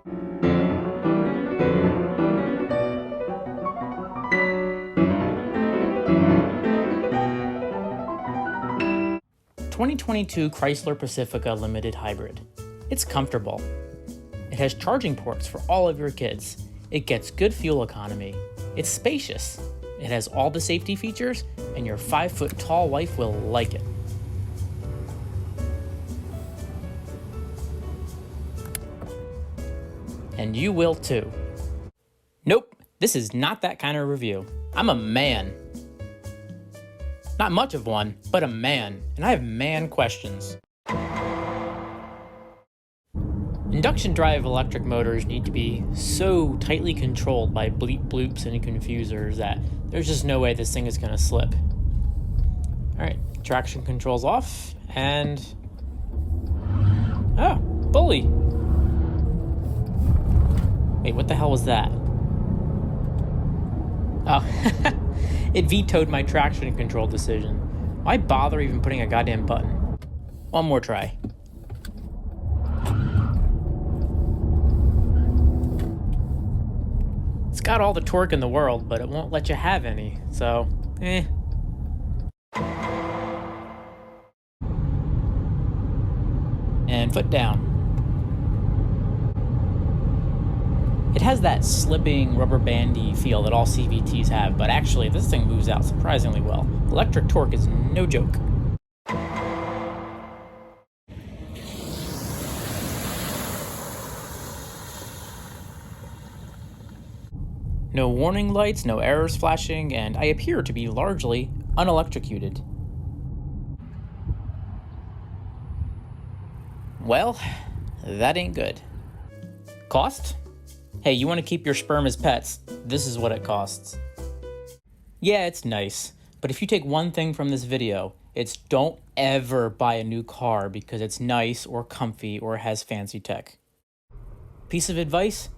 2022 Chrysler Pacifica Limited Hybrid. It's comfortable. It has charging ports for all of your kids. It gets good fuel economy. It's spacious. It has all the safety features, and your 5-foot-tall wife will like it. And you will too. Nope, this is not that kind of review. I'm a man. Not much of one, but a man, and I have man questions. Induction drive electric motors need to be so tightly controlled by bleep bloops and confusers that there's just no way this thing is gonna slip. Alright, traction control's off, and... oh, bully! Wait, what the hell was that? Oh, it vetoed my traction control decision. Why bother even putting a goddamn button? One more try. It's got all the torque in the world, but it won't let you have any, so, And foot down. It has that slipping, rubber bandy feel that all CVTs have, but actually this thing moves out surprisingly well. Electric torque is no joke. No warning lights, no errors flashing, and I appear to be largely unelectrocuted. Well, that ain't good. Cost? Hey, you want to keep your sperm as pets? This is what it costs. Yeah, it's nice, but if you take one thing from this video, it's don't ever buy a new car because it's nice or comfy or has fancy tech. Piece of advice?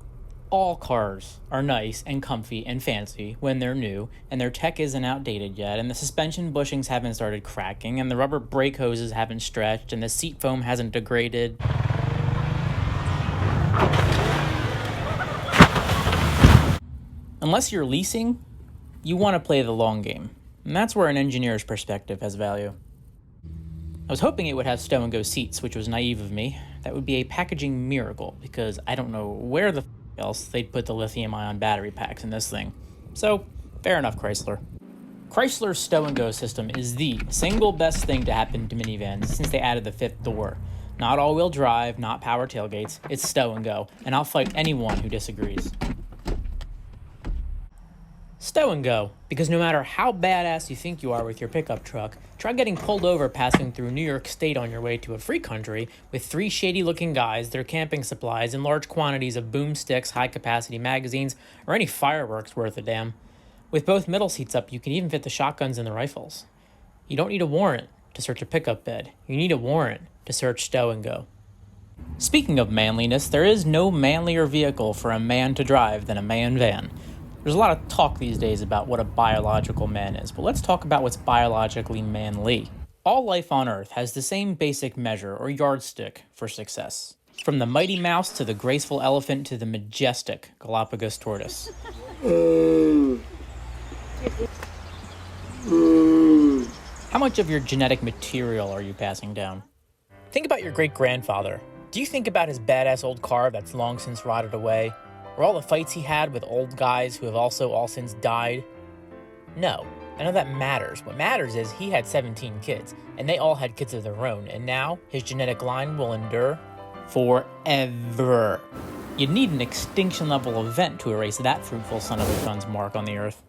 All cars are nice and comfy and fancy when they're new and their tech isn't outdated yet and the suspension bushings haven't started cracking and the rubber brake hoses haven't stretched and the seat foam hasn't degraded. Unless you're leasing, you want to play the long game, and that's where an engineer's perspective has value. I was hoping it would have Stow and Go seats, which was naive of me. That would be a packaging miracle, because I don't know where the else they'd put the lithium-ion battery packs in this thing. So, fair enough, Chrysler. Chrysler's Stow and Go system is the single best thing to happen to minivans since they added the fifth door. Not all-wheel drive, not power tailgates, it's Stow and Go, and I'll fight anyone who disagrees. Stow and Go, because no matter how badass you think you are with your pickup truck, try getting pulled over passing through New York State on your way to a free country with 3 shady-looking guys, their camping supplies, and large quantities of boomsticks, high-capacity magazines, or any fireworks worth a damn. With both middle seats up, you can even fit the shotguns and the rifles. You don't need a warrant to search a pickup bed. You need a warrant to search Stow and Go. Speaking of manliness, there is no manlier vehicle for a man to drive than a man van. There's a lot of talk these days about what a biological man is, but let's talk about what's biologically manly. All life on Earth has the same basic measure or yardstick for success. From the mighty mouse to the graceful elephant to the majestic Galapagos tortoise. How much of your genetic material are you passing down? Think about your great-grandfather. Do you think about his badass old car that's long since rotted away? Or all the fights he had with old guys who have also all since died? No, none of that matters. What matters is he had 17 kids, and they all had kids of their own, and now his genetic line will endure forever. You'd need an extinction-level event to erase that fruitful son of a gun's mark on the Earth.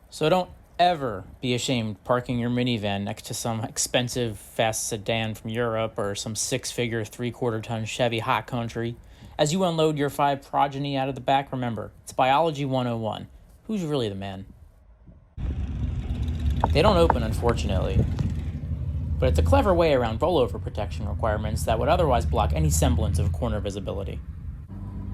So don't ever be ashamed parking your minivan next to some expensive fast sedan from Europe or some 6-figure 3/4-ton Chevy hot country. As you unload your 5 progeny out of the back, remember, it's biology 101. Who's really the man? They don't open, unfortunately, but it's a clever way around rollover protection requirements that would otherwise block any semblance of corner visibility.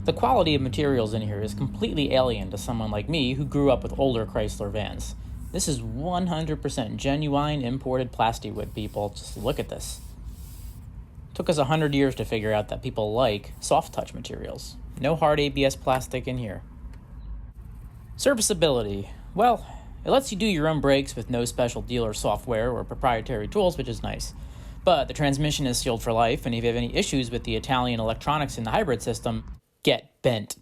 The quality of materials in here is completely alien to someone like me who grew up with older Chrysler vans. This is 100% genuine imported plasti wood, people. Just look at this. Took us 100 years to figure out that people like soft touch materials. No hard ABS plastic in here. Serviceability. Well, it lets you do your own brakes with no special dealer software or proprietary tools, which is nice. But the transmission is sealed for life, and if you have any issues with the Italian electronics in the hybrid system, get bent.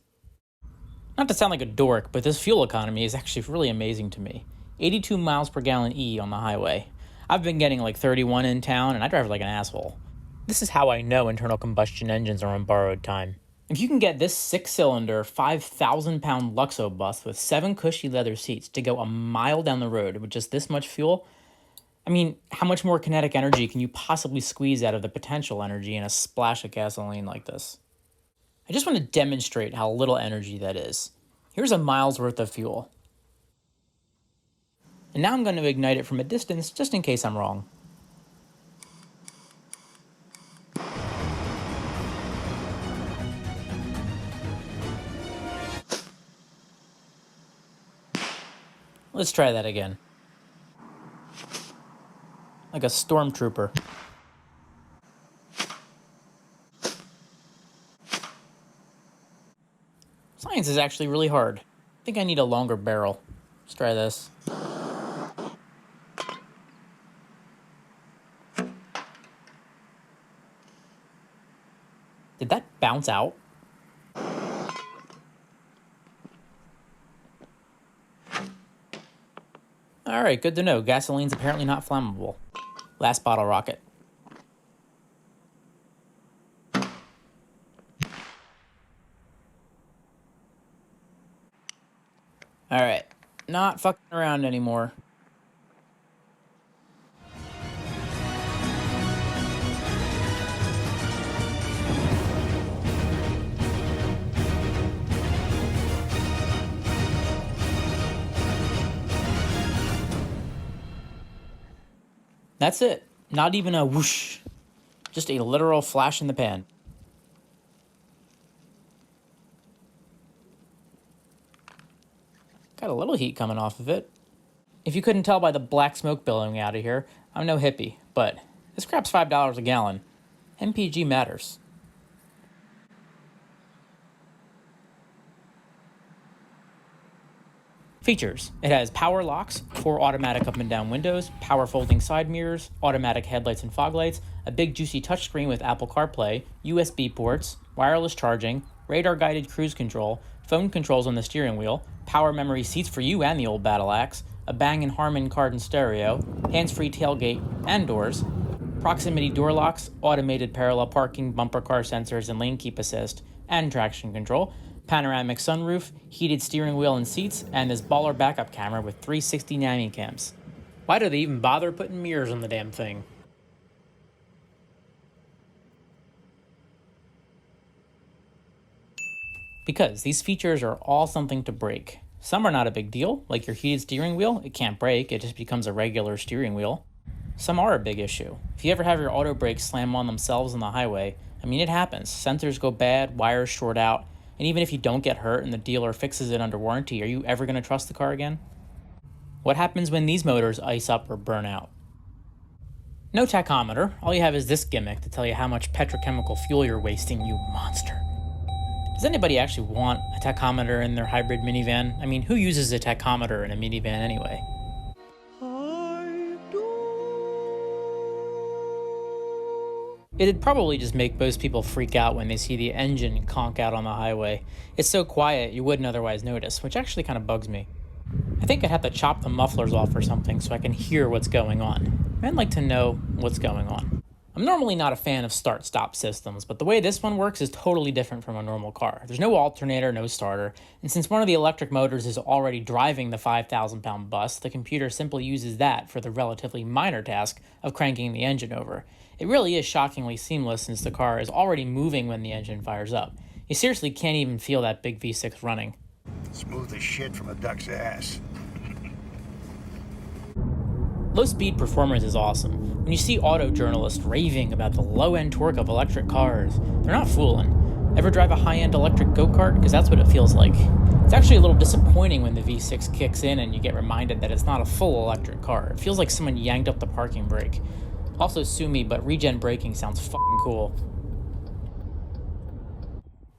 Not to sound like a dork, but this fuel economy is actually really amazing to me. 82 miles per gallon E on the highway. I've been getting like 31 in town, and I drive like an asshole. This is how I know internal combustion engines are on borrowed time. If you can get this 6-cylinder, 5,000-pound Luxo bus with 7 cushy leather seats to go a mile down the road with just this much fuel, I mean, how much more kinetic energy can you possibly squeeze out of the potential energy in a splash of gasoline like this? I just want to demonstrate how little energy that is. Here's a mile's worth of fuel. And now I'm going to ignite it from a distance just in case I'm wrong. Let's try that again. Like a stormtrooper. Science is actually really hard. I think I need a longer barrel. Let's try this. Did that bounce out? Alright, good to know. Gasoline's apparently not flammable. Last bottle rocket. Alright, not fucking around anymore. That's it. Not even a whoosh. Just a literal flash in the pan. Got a little heat coming off of it. If you couldn't tell by the black smoke billowing out of here, I'm no hippie, but this crap's $5 a gallon. MPG matters. Features. It has power locks, 4 automatic up and down windows, power folding side mirrors, automatic headlights and fog lights, a big juicy touchscreen with Apple CarPlay, USB ports, wireless charging, radar guided cruise control, phone controls on the steering wheel, power memory seats for you and the old battle axe, a Bang & Harman card and stereo, hands-free tailgate and doors, proximity door locks, automated parallel parking, bumper car sensors and lane keep assist, and traction control, panoramic sunroof, heated steering wheel and seats, and this baller backup camera with 360 Nami cams. Why do they even bother putting mirrors on the damn thing? Because these features are all something to break. Some are not a big deal, like your heated steering wheel, it can't break, it just becomes a regular steering wheel. Some are a big issue. If you ever have your auto brakes slam on themselves on the highway, I mean it happens. Sensors go bad, wires short out, and even if you don't get hurt and the dealer fixes it under warranty, are you ever going to trust the car again? What happens when these motors ice up or burn out? No tachometer. All you have is this gimmick to tell you how much petrochemical fuel you're wasting, you monster. Does anybody actually want a tachometer in their hybrid minivan? I mean, who uses a tachometer in a minivan anyway? It'd probably just make most people freak out when they see the engine conk out on the highway. It's so quiet you wouldn't otherwise notice, which actually kind of bugs me. I think I'd have to chop the mufflers off or something so I can hear what's going on. I'd like to know what's going on. I'm normally not a fan of start-stop systems, but the way this one works is totally different from a normal car. There's no alternator, no starter, and since one of the electric motors is already driving the 5,000-pound bus, the computer simply uses that for the relatively minor task of cranking the engine over. It really is shockingly seamless since the car is already moving when the engine fires up. You seriously can't even feel that big V6 running. Smooth as shit from a duck's ass. Low-speed performance is awesome. When you see auto journalists raving about the low-end torque of electric cars, they're not fooling. Ever drive a high-end electric go-kart? Because that's what it feels like. It's actually a little disappointing when the V6 kicks in and you get reminded that it's not a full electric car. It feels like someone yanked up the parking brake. Also sue me, but regen braking sounds fucking cool.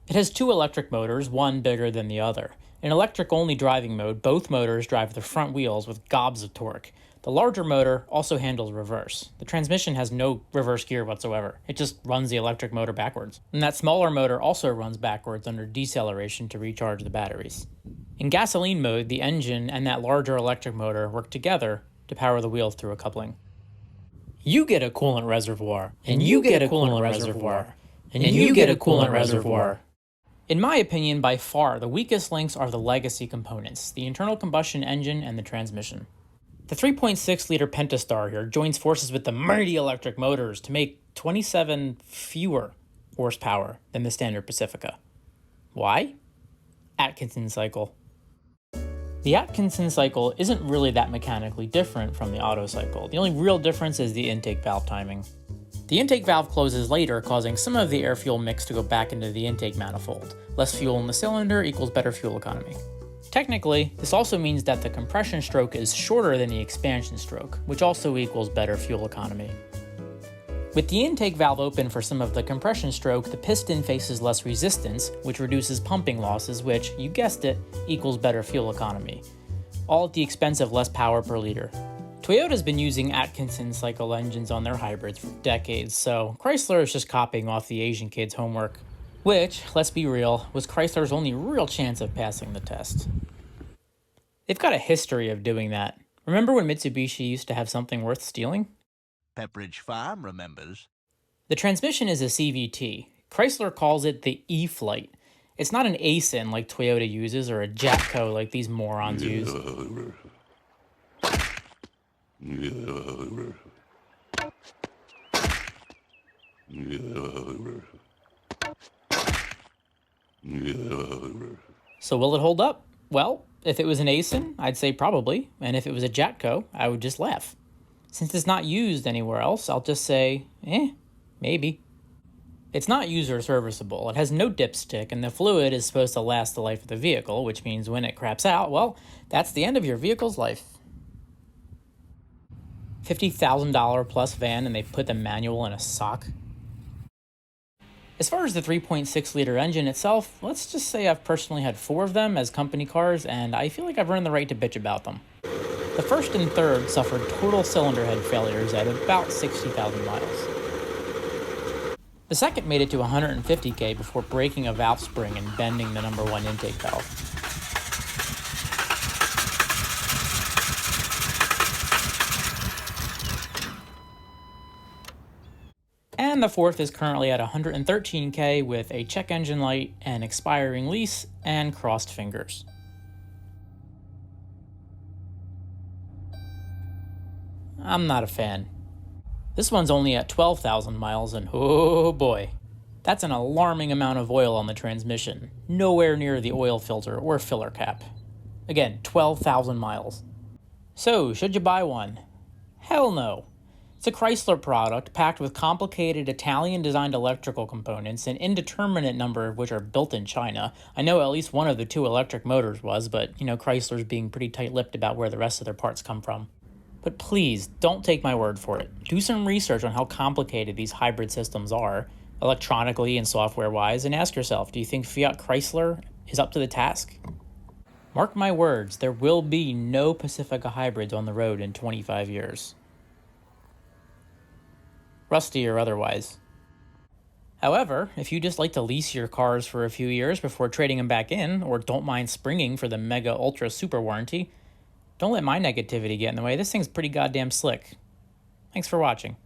It has 2 electric motors, one bigger than the other. In electric-only driving mode, both motors drive the front wheels with gobs of torque. The larger motor also handles reverse. The transmission has no reverse gear whatsoever. It just runs the electric motor backwards. And that smaller motor also runs backwards under deceleration to recharge the batteries. In gasoline mode, the engine and that larger electric motor work together to power the wheels through a coupling. You get a coolant reservoir, and you get a coolant reservoir, and you get a coolant reservoir. In my opinion, by far, the weakest links are the legacy components, the internal combustion engine and the transmission. The 3.6-liter Pentastar here joins forces with the mighty electric motors to make 27 fewer horsepower than the standard Pacifica. Why? Atkinson cycle. The Atkinson cycle isn't really that mechanically different from the Otto cycle. The only real difference is the intake valve timing. The intake valve closes later, causing some of the air-fuel mix to go back into the intake manifold. Less fuel in the cylinder equals better fuel economy. Technically, this also means that the compression stroke is shorter than the expansion stroke, which also equals better fuel economy. With the intake valve open for some of the compression stroke, the piston faces less resistance, which reduces pumping losses, which, you guessed it, equals better fuel economy. All at the expense of less power per liter. Toyota's been using Atkinson cycle engines on their hybrids for decades, so Chrysler is just copying off the Asian kids' homework. Which, let's be real, was Chrysler's only real chance of passing the test. They've got a history of doing that. Remember when Mitsubishi used to have something worth stealing? Pepperidge Farm remembers. The transmission is a CVT. Chrysler calls it the E-Flight. It's not an ASIN like Toyota uses or a Jatco like these morons use. So will it hold up? Well, if it was an ASIN, I'd say probably, and if it was a Jatco, I would just laugh. Since it's not used anywhere else, I'll just say, maybe. It's not user serviceable, it has no dipstick, and the fluid is supposed to last the life of the vehicle, which means when it craps out, well, that's the end of your vehicle's life. $50,000 plus van and they put the manual in a sock. As far as the 3.6-liter engine itself, let's just say I've personally had 4 of them as company cars, and I feel like I've earned the right to bitch about them. The first and third suffered total cylinder head failures at about 60,000 miles. The second made it to 150k before breaking a valve spring and bending the number 1 intake valve. And the fourth is currently at 113k with a check engine light, an expiring lease, and crossed fingers. I'm not a fan. This one's only at 12,000 miles and oh boy, that's an alarming amount of oil on the transmission, nowhere near the oil filter or filler cap. Again, 12,000 miles. So, should you buy one? Hell no. It's a Chrysler product packed with complicated Italian-designed electrical components, an indeterminate number of which are built in China. I know at least one of the 2 electric motors was, but, Chrysler's being pretty tight-lipped about where the rest of their parts come from. But please, don't take my word for it. Do some research on how complicated these hybrid systems are, electronically and software-wise, and ask yourself, do you think Fiat Chrysler is up to the task? Mark my words, there will be no Pacifica hybrids on the road in 25 years. Rusty or otherwise. However, if you just like to lease your cars for a few years before trading them back in, or don't mind springing for the mega ultra super warranty, don't let my negativity get in the way. This thing's pretty goddamn slick. Thanks for watching.